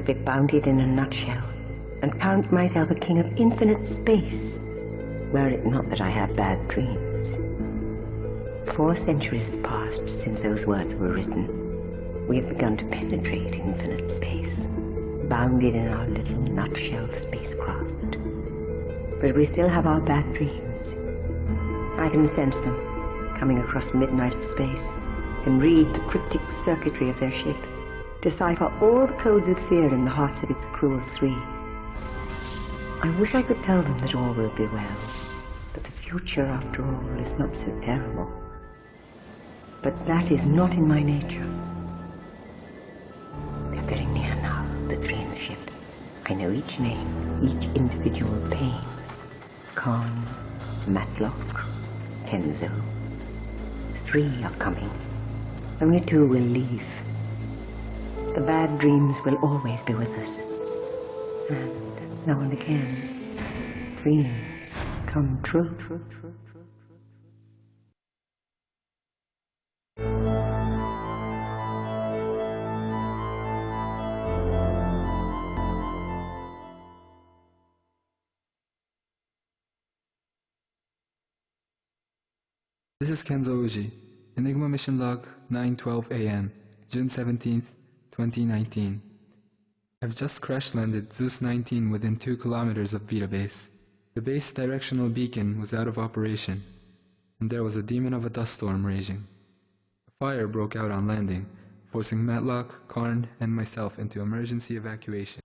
could be bounded in a nutshell and count myself a king of infinite space, were it not that I have bad dreams. 4 centuries have passed since those words were written. We have begun to penetrate infinite space, bounded in our little nutshell spacecraft. But we still have our bad dreams. I can sense them, coming across the midnight of space, and read the cryptic circuitry of their ship, decipher all the codes of fear in the hearts of its crew of 3. I wish I could tell them that all will be well, that the future, after all, is not so terrible. But that is not in my nature. They're very near now, the 3 in the ship. I know each name, each individual pain. Khan, Matlock, Kenzo. 3 are coming. Only 2 will leave. The bad dreams will always be with us. And now and again, dreams come true. This is Kenzo Uji. Enigma Mission Log 9:12 AM, June 17th, 2019. I've just crash-landed Zeus 19 within 2 kilometers of Beta Base. The base directional beacon was out of operation, and there was a demon of a dust storm raging. A fire broke out on landing, forcing Matlock, Karn, and myself into emergency evacuation.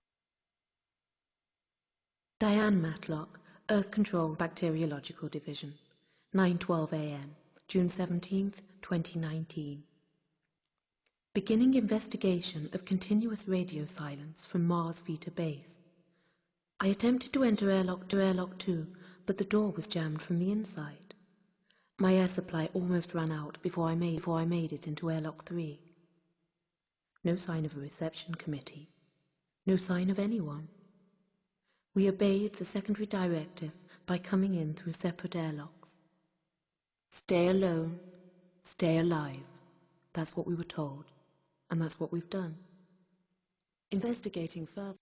Diane Matlock, Earth Control Bacteriological Division, 9:12 AM, June 17th, 2019. Beginning investigation of continuous radio silence from Mars Vita Base. I attempted to enter airlock 2, but the door was jammed from the inside. My air supply almost ran out before I made it into airlock 3. No sign of a reception committee. No sign of anyone. We obeyed the secondary directive by coming in through separate airlocks. Stay alone, stay alive. That's what we were told, and that's what we've done. Investigating further.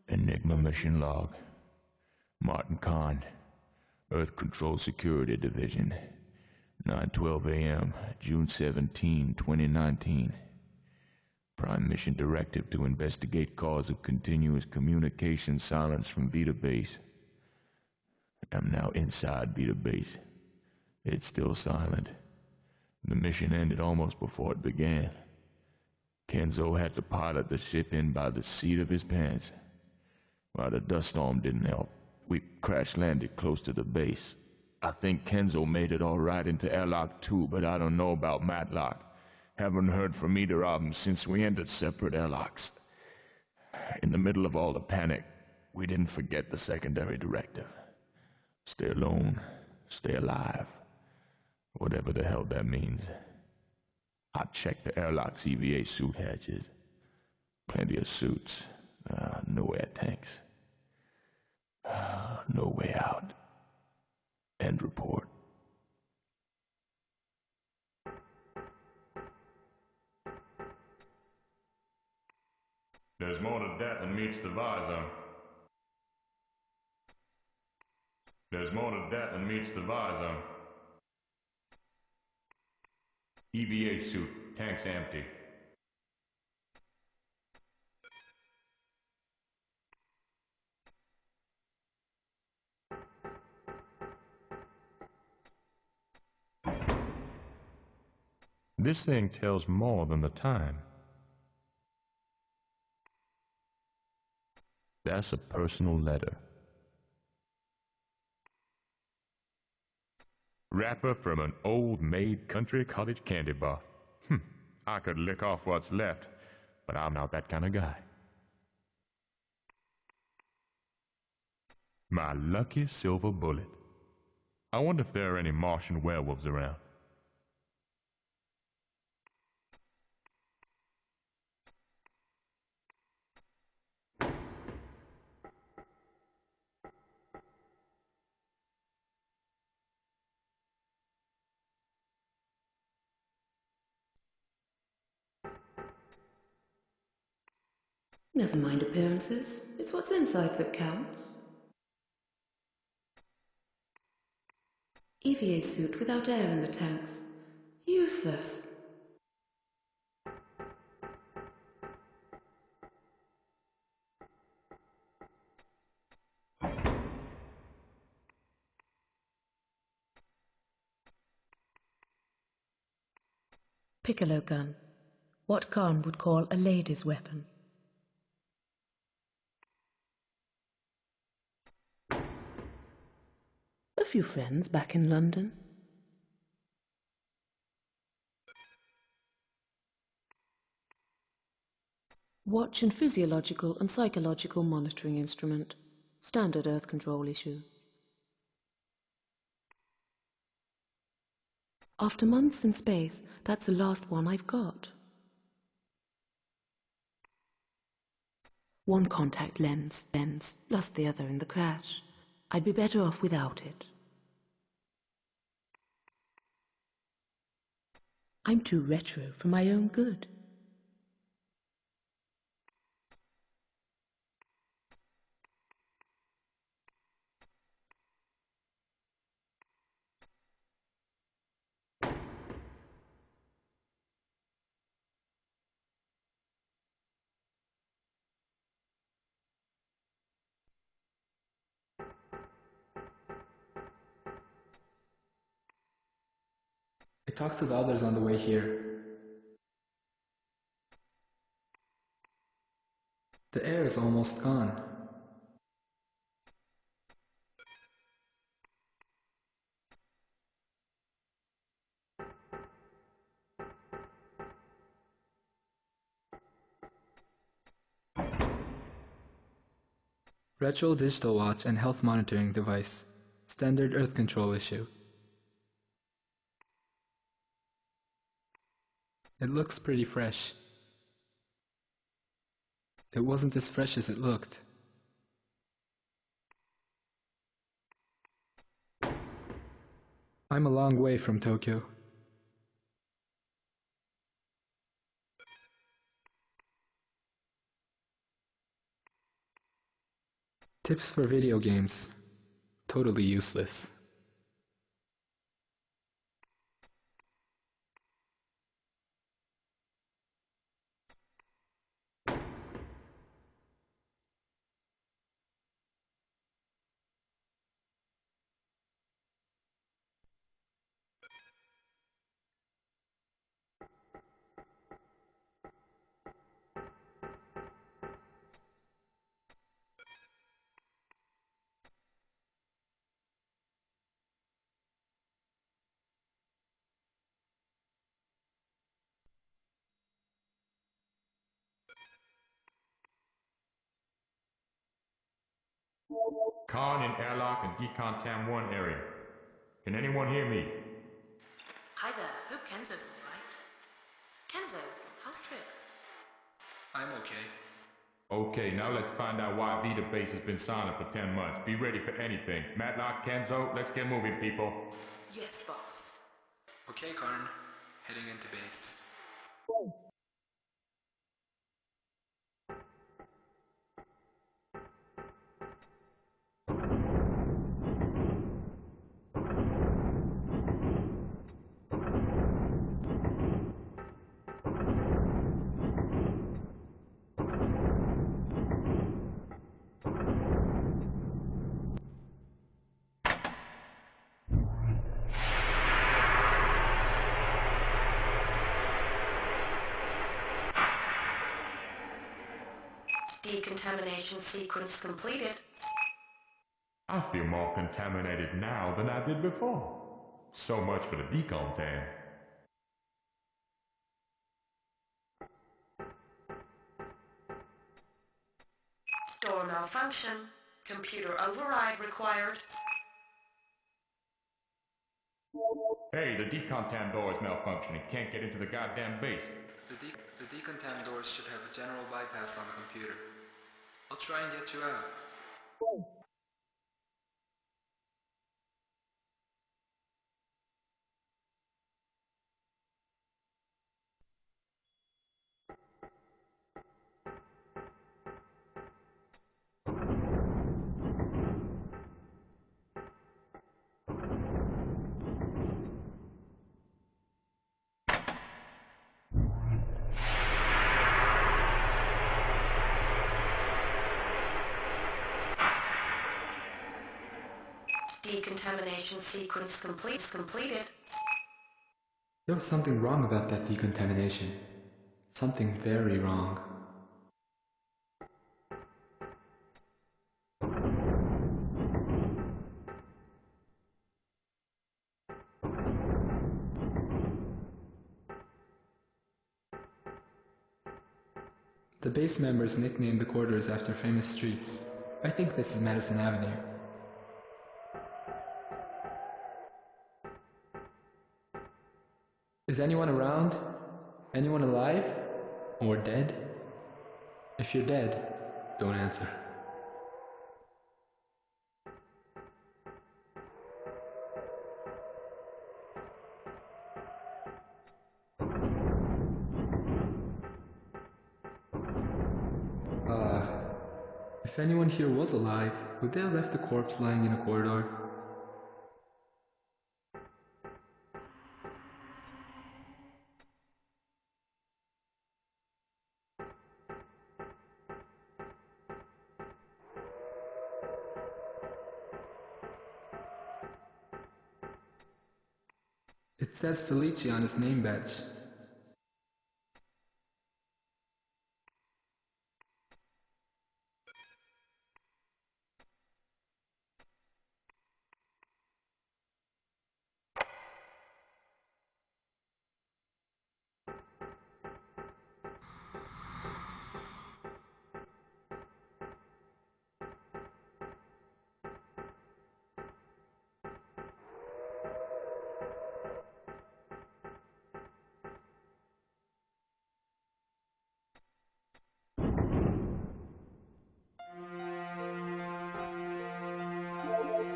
Enigma Mission Log. Martin Khan, Earth Control Security Division, 9:12 AM, June 17, 2019. Prime Mission Directive to investigate cause of continuous communication silence from Vita Base. I'm now inside Vita Base. It's still silent. The mission ended almost before it began. Kenzo had to pilot the ship in by the seat of his pants. While the dust storm didn't help, we crash-landed close to the base. I think Kenzo made it all right into airlock 2, but I don't know about Matlock. Haven't heard from either of them since we entered separate airlocks. In the middle of all the panic, we didn't forget the secondary directive. Stay alone, stay alive. Whatever the hell that means. I checked the airlock's EVA suit hatches. Plenty of suits. No air tanks. No way out. End report. There's more to that than meets the visor. There's more to that than meets the visor. EVA suit, tanks empty. This thing tells more than the time. That's a personal letter. Wrapper from an old-maid country cottage candy bar. I could lick off what's left, but I'm not that kind of guy. My lucky silver bullet. I wonder if there are any Martian werewolves around. Never mind appearances. It's what's inside that counts. EVA suit without air in the tanks. Useless. Piccolo gun. What Khan would call a lady's weapon. A few friends back in London. Watch and physiological and psychological monitoring instrument. Standard Earth control issue. After months in space, that's the last one I've got. One contact lens, lost the other in the crash. I'd be better off without it. I'm too retro for my own good. I talked to the others on the way here. The air is almost gone. Retro digital watch and health monitoring device. Standard Earth control issue. It looks pretty fresh. It wasn't as fresh as it looked. I'm a long way from Tokyo. Tips for video games. Totally useless. Khan in airlock and decontam 1 area. Can anyone hear me? Hi there. Hope Kenzo's alright. Kenzo, how's Trix? I'm okay. Okay, now let's find out why Vita Base has been silent for 10 months. Be ready for anything. Matlock, Kenzo, let's get moving, people. Yes, boss. Okay, Karn. Heading into base. Decontamination sequence completed. I feel more contaminated now than I did before. So much for the decontam. Door malfunction. Computer override required. Hey, the decontam door is malfunctioning. Can't get into the goddamn base. The decontam doors should have a general bypass on the computer. I'll try and get you out. Decontamination sequence completed. There was something wrong about that decontamination. Something very wrong. The base members nicknamed the corridors after famous streets. I think this is Madison Avenue. Is anyone around? Anyone alive? Or dead? If you're dead, don't answer. If anyone here was alive, would they have left a corpse lying in a corridor? It says Felici on his name badge.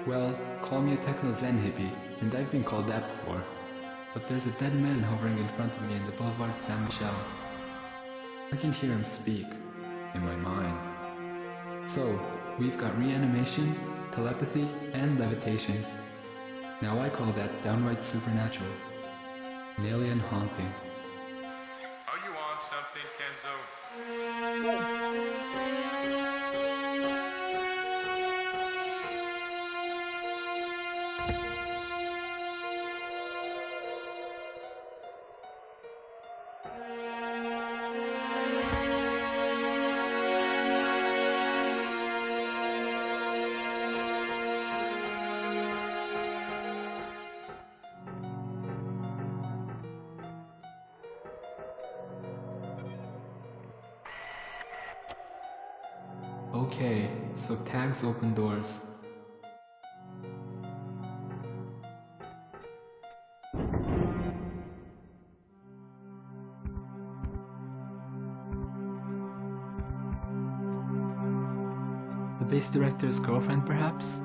Well, call me a techno Zen Hippy, and I've been called that before. But there's a dead man hovering in front of me in the Boulevard Saint Michel. I can hear him speak, in my mind. So, we've got reanimation, telepathy, and levitation. Now I call that downright supernatural. An alien haunting. Are you on something, Kenzo? Okay, so tags open doors. The base director's girlfriend, perhaps?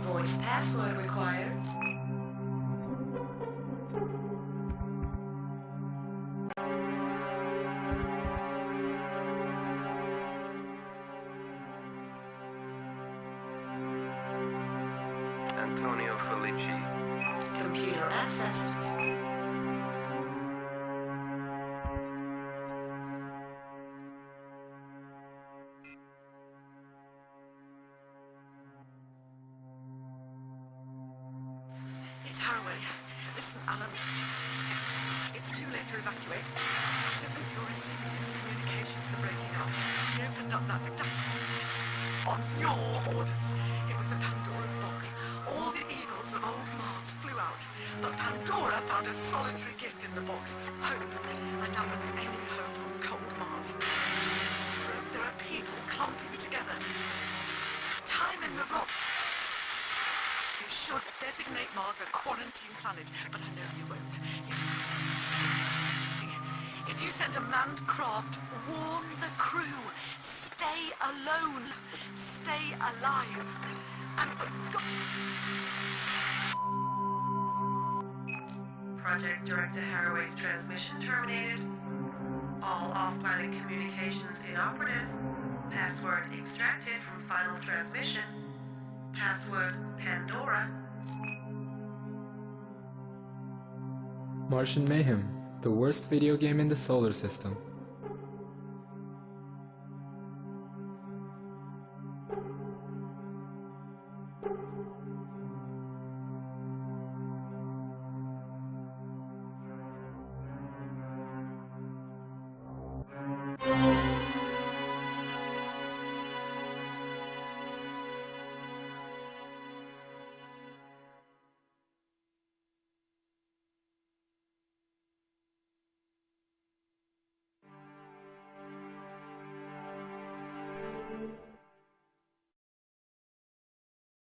Voice password required. Antonio Felici. Computer accessed. It's Haraway. Listen, Alan. It's too late to evacuate. I don't think you're receiving this. Communications are breaking up. We opened up that... On your orders. It was a Pandora's box. All the eagles of old Mars flew out. But Pandora found a solitary gift in the box. Hope. And that was any hope on cold Mars. There are people clumping together. Time in the rock. You should designate Mars a quarantine planet, but I know you won't. If you send a manned craft, warn the crew. Stay alone. Stay alive. And for Project Director Haraway's transmission terminated. All off-planet communications inoperative. Password extracted from final transmission. Password Pandora. Martian Mayhem, the worst video game in the solar system.